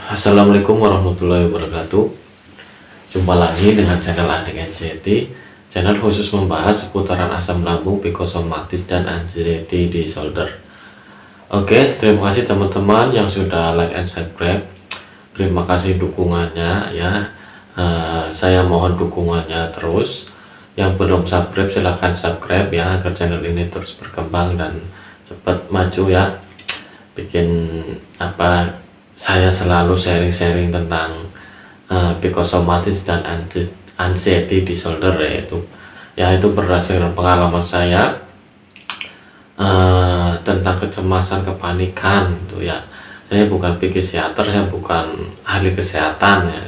Assalamualaikum warahmatullahi wabarakatuh. Jumpa lagi dengan channel Adik NCT, channel khusus membahas seputaran asam lambung, psikosomatis, dan anxiety disorder. Oke, terima kasih teman-teman yang sudah like and subscribe. Terima kasih dukungannya ya. Saya mohon dukungannya terus. Yang belum subscribe silahkan subscribe ya, agar channel ini terus berkembang dan cepat maju ya. Bikin saya selalu sharing-sharing tentang psikosomatis dan anxiety disorder, yaitu berdasarkan pengalaman saya tentang kecemasan, kepanikan itu ya. Saya bukan psikiater, saya bukan ahli kesehatan ya,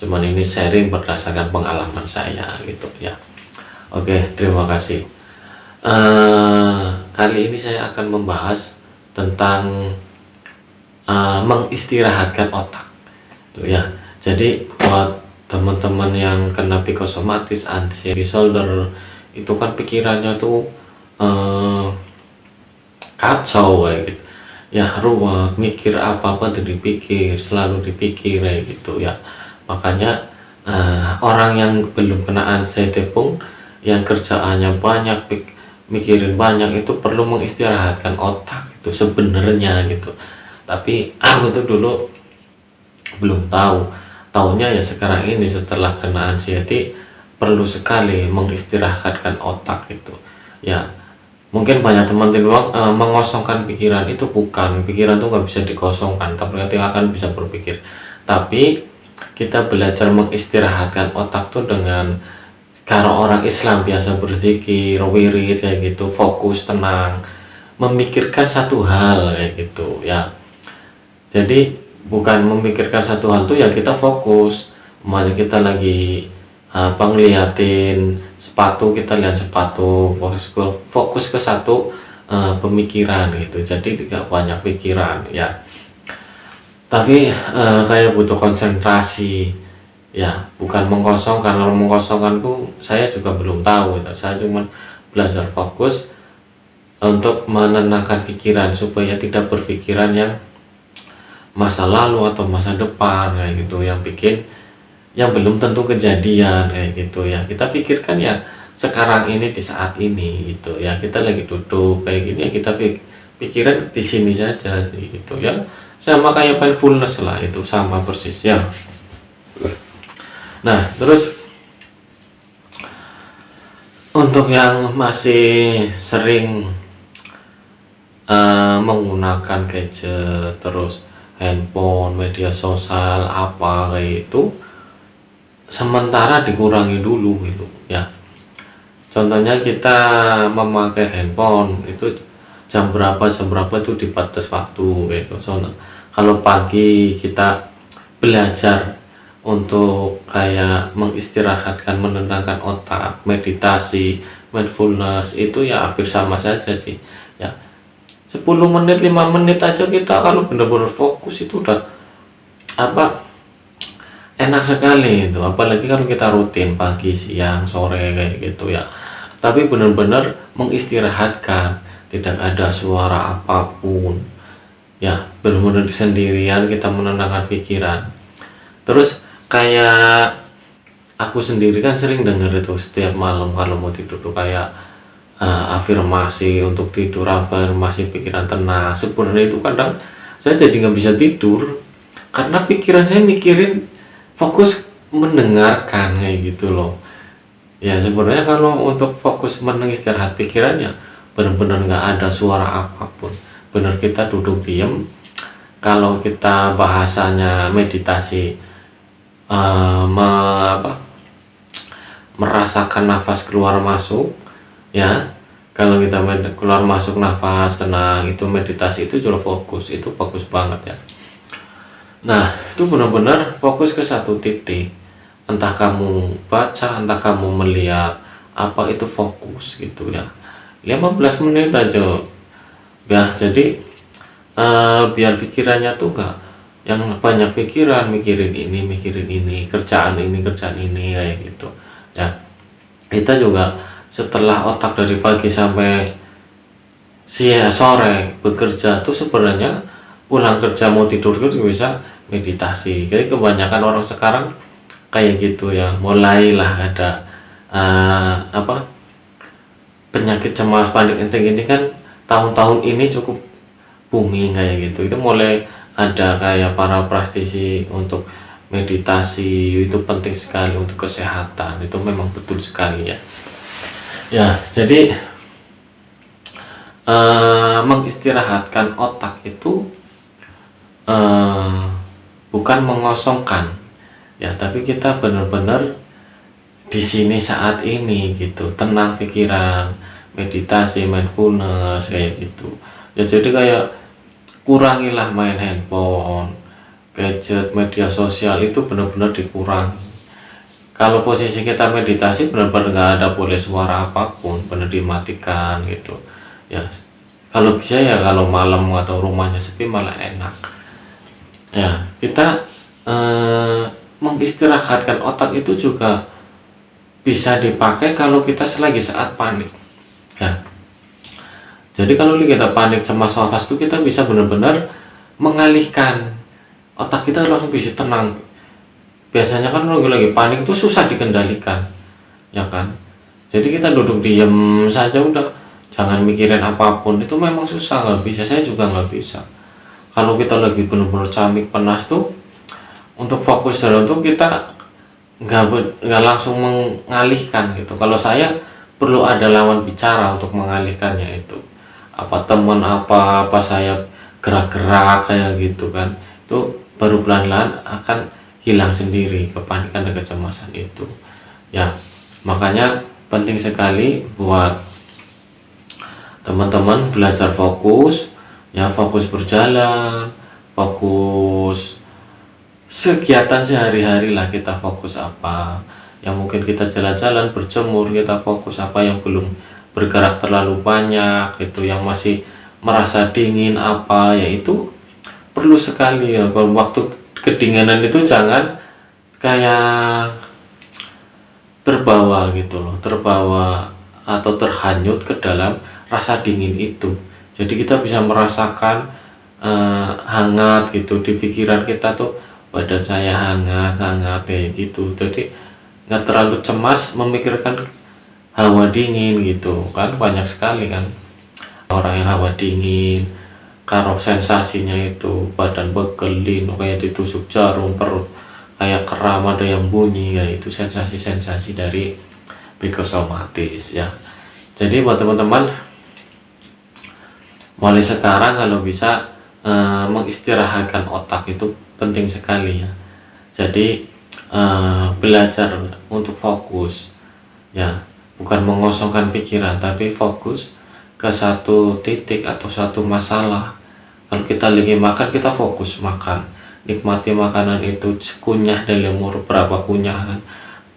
cuman ini sharing berdasarkan pengalaman saya gitu ya. Oke, terima kasih. Kali ini saya akan membahas tentang mengistirahatkan otak itu ya. Jadi buat teman-teman yang kena psikosomatis, anxiety disorder, itu kan pikirannya tuh kacau kayak gitu ya, ruwet, mikir apa-apa tuh dipikir, selalu dipikir kayak gitu ya. Makanya orang yang belum kena anxiety pun, yang kerjaannya banyak, mikirin banyak, itu perlu mengistirahatkan otak itu sebenarnya gitu. Tapi aku tuh dulu belum tahu, taunya ya sekarang ini setelah kena anxiety perlu sekali mengistirahatkan otak itu ya. Mungkin banyak teman-teman mengosongkan pikiran, itu bukan, pikiran tuh nggak bisa dikosongkan, tapi akan bisa berpikir. Tapi kita belajar mengistirahatkan otak tuh dengan, kalau orang Islam biasa berzikir, wirid kayak gitu, fokus, tenang, memikirkan satu hal kayak gitu ya. Jadi bukan memikirkan satu hal tuh ya, kita fokus, malah kita lagi ngeliatin sepatu, kita lihat sepatu, fokus ke satu pemikiran gitu. Jadi tidak banyak pikiran ya. Tapi kayak butuh konsentrasi ya, bukan mengkosongkan. Kalau mengkosongkan tuh saya juga belum tahu gitu. Saya cuma belajar fokus untuk menenangkan pikiran supaya tidak berpikiran yang masa lalu atau masa depan kayak gitu, yang belum tentu kejadian kayak gitu ya. Kita pikirkan ya sekarang ini, di saat ini gitu ya. Kita lagi duduk kayak gini ya, kita pikiran di sini saja gitu ya. Sama kayak mindfulness lah, itu sama persis ya. Nah, terus untuk yang masih sering menggunakan gadget, terus handphone, media sosial, apa kayak itu, sementara dikurangi dulu gitu ya. Contohnya kita memakai handphone itu jam berapa itu di batas waktu gitu. Soalnya kalau pagi kita belajar untuk kayak mengistirahatkan, menenangkan otak, meditasi, mindfulness, itu ya hampir sama saja sih ya. 10 menit, 5 menit aja kita kalau benar-benar fokus itu udah enak sekali itu. Apalagi kalau kita rutin pagi, siang, sore kayak gitu ya. Tapi benar-benar mengistirahatkan, tidak ada suara apapun ya, benar-benar sendirian, kita menenangkan pikiran. Terus kayak aku sendiri kan sering dengar itu setiap malam kalau mau tidur tuh kayak afirmasi untuk tidur, afirmasi pikiran tenang. Sebenarnya itu kadang saya jadi nggak bisa tidur karena pikiran saya mikirin, fokus mendengarkan kayak gitu loh ya. Sebenarnya kalau untuk fokus istirahat pikirannya, benar-benar nggak ada suara apapun, benar kita duduk diem. Kalau kita bahasanya meditasi, merasakan nafas keluar masuk ya. Kalau kita keluar masuk nafas tenang, itu meditasi, itu juga fokus, itu bagus banget ya. Nah, itu benar-benar fokus ke satu titik, entah kamu baca, entah kamu melihat apa, itu fokus gitu ya. 15 menit aja ya. Jadi biar pikirannya tuh enggak yang banyak pikiran, mikirin ini, kerjaan ini kayak gitu ya. Kita juga setelah otak dari pagi sampai siang sore bekerja tuh sebenarnya pulang kerja mau tidur itu bisa meditasi. Jadi kebanyakan orang sekarang kayak gitu ya, mulailah ada apa, penyakit cemas panik enteng ini kan tahun-tahun ini cukup booming kayak gitu. Itu mulai ada kayak para praktisi untuk meditasi itu penting sekali untuk kesehatan. Itu memang betul sekali ya. Ya, jadi mengistirahatkan otak itu bukan mengosongkan ya, tapi kita benar-benar di sini saat ini gitu, tenang pikiran, meditasi, mindfulness kayak gitu. Ya jadi kayak kurangilah main handphone, gadget, media sosial itu benar-benar dikurangi. Kalau posisi kita meditasi benar-benar nggak ada boleh suara apapun, benar dimatikan gitu. Ya kalau bisa ya kalau malam atau rumahnya sepi malah enak. Ya kita mengistirahatkan otak itu juga bisa dipakai kalau kita selagi saat panik. Ya, jadi kalau kita panik, cemas, was-was itu kita bisa benar-benar mengalihkan otak kita langsung bisa tenang. Biasanya kan lagi panik itu susah dikendalikan, ya kan? Jadi kita duduk diam saja udah, jangan mikirin apapun itu memang susah, nggak bisa. Saya juga nggak bisa. Kalau kita lagi benar-benar camik panas tuh, untuk fokus dalam tuh kita nggak langsung mengalihkan gitu. Kalau saya perlu ada lawan bicara untuk mengalihkannya itu. Apa teman apa saya gerak-gerak kayak gitu kan. Itu baru pelan-pelan akan hilang sendiri kepanikan dan kecemasan itu. Ya, makanya penting sekali buat teman-teman belajar fokus, ya fokus berjalan, fokus kegiatan sehari-hari lah, kita fokus apa yang mungkin kita jalan-jalan, berjemur, kita fokus apa yang belum bergerak terlalu banyak, itu yang masih merasa dingin apa, yaitu perlu sekali ya. Waktu kedinginan itu jangan kayak terbawa gitu loh, terbawa atau terhanyut ke dalam rasa dingin itu. Jadi kita bisa merasakan hangat gitu di pikiran kita tuh, badan saya hangat kayak gitu. Jadi nggak terlalu cemas memikirkan hawa dingin gitu kan. Banyak sekali kan orang yang hawa dingin, kalau sensasinya itu badan begelin kayak ditusuk jarum, perut kayak kram, ada yang bunyi ya, itu sensasi-sensasi dari psikosomatis ya. Jadi buat teman-teman mulai sekarang kalau bisa mengistirahatkan otak itu penting sekali ya. Jadi belajar untuk fokus ya, bukan mengosongkan pikiran tapi fokus ke satu titik atau satu masalah. Kalau kita lagi makan, kita fokus makan, nikmati makanan itu, kunyah dan lemur berapa kunyahan,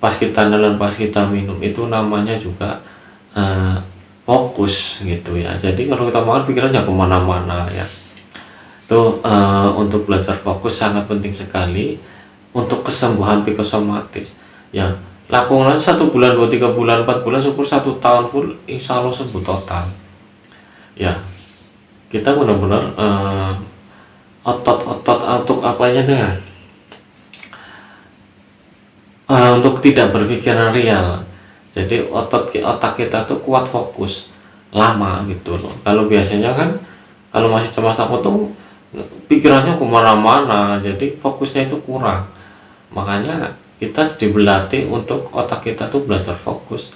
pas kita nelan, pas kita minum, itu namanya juga fokus gitu ya. Jadi kalau kita makan pikirannya kemana-mana ya. Itu untuk belajar fokus sangat penting sekali untuk kesembuhan psikosomatis ya. Lakukan 1 bulan, 2, 3 bulan, 4 bulan, syukur 1 tahun full, insya Allah sembuh total ya. Kita benar-benar otot-otot untuk apanya dengan untuk tidak berpikiran real. Jadi otak kita tuh kuat fokus lama gitu loh. Kalau biasanya kan kalau masih cemas takut tuh pikirannya kemana-mana, jadi fokusnya itu kurang. Makanya kita dilatih untuk otak kita tuh belajar fokus.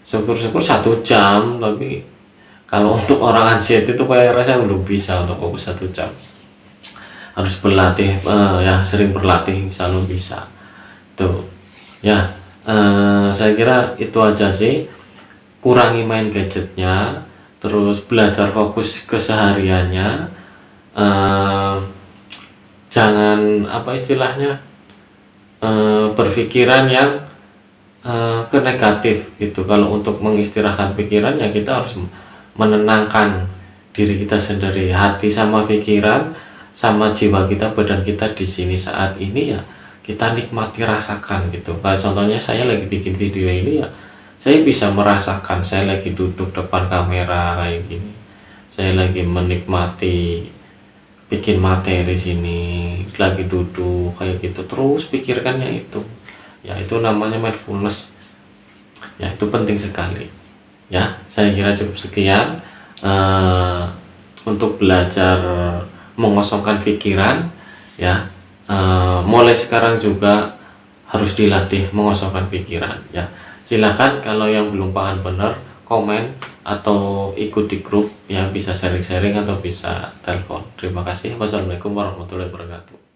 Syukur-syukur 1 jam, tapi kalau untuk orang anxiety itu kayak rasanya belum bisa untuk fokus 1 jam. Harus berlatih ya, sering berlatih, insya Allah bisa. Tuh ya, saya kira itu aja sih. Kurangi main gadgetnya, terus belajar fokus kesehariannya. Jangan apa istilahnya berpikiran yang ke negatif gitu. Kalau untuk mengistirahatkan pikiran ya kita harus menenangkan diri kita sendiri, hati sama pikiran sama jiwa kita, badan kita di sini saat ini ya kita nikmati, rasakan gitu. Kayak contohnya saya lagi bikin video ini ya, saya bisa merasakan saya lagi duduk depan kamera kayak gini, saya lagi menikmati bikin materi sini, lagi duduk kayak gitu terus pikirkannya itu. Ya itu namanya mindfulness. Ya itu penting sekali. Ya, saya kira cukup sekian eh, untuk belajar mengosongkan pikiran ya. Mulai sekarang juga harus dilatih mengosongkan pikiran ya. Silakan kalau yang belum paham benar komen atau ikuti grup ya, bisa sharing-sharing atau bisa telepon. Terima kasih. Wassalamualaikum warahmatullahi wabarakatuh.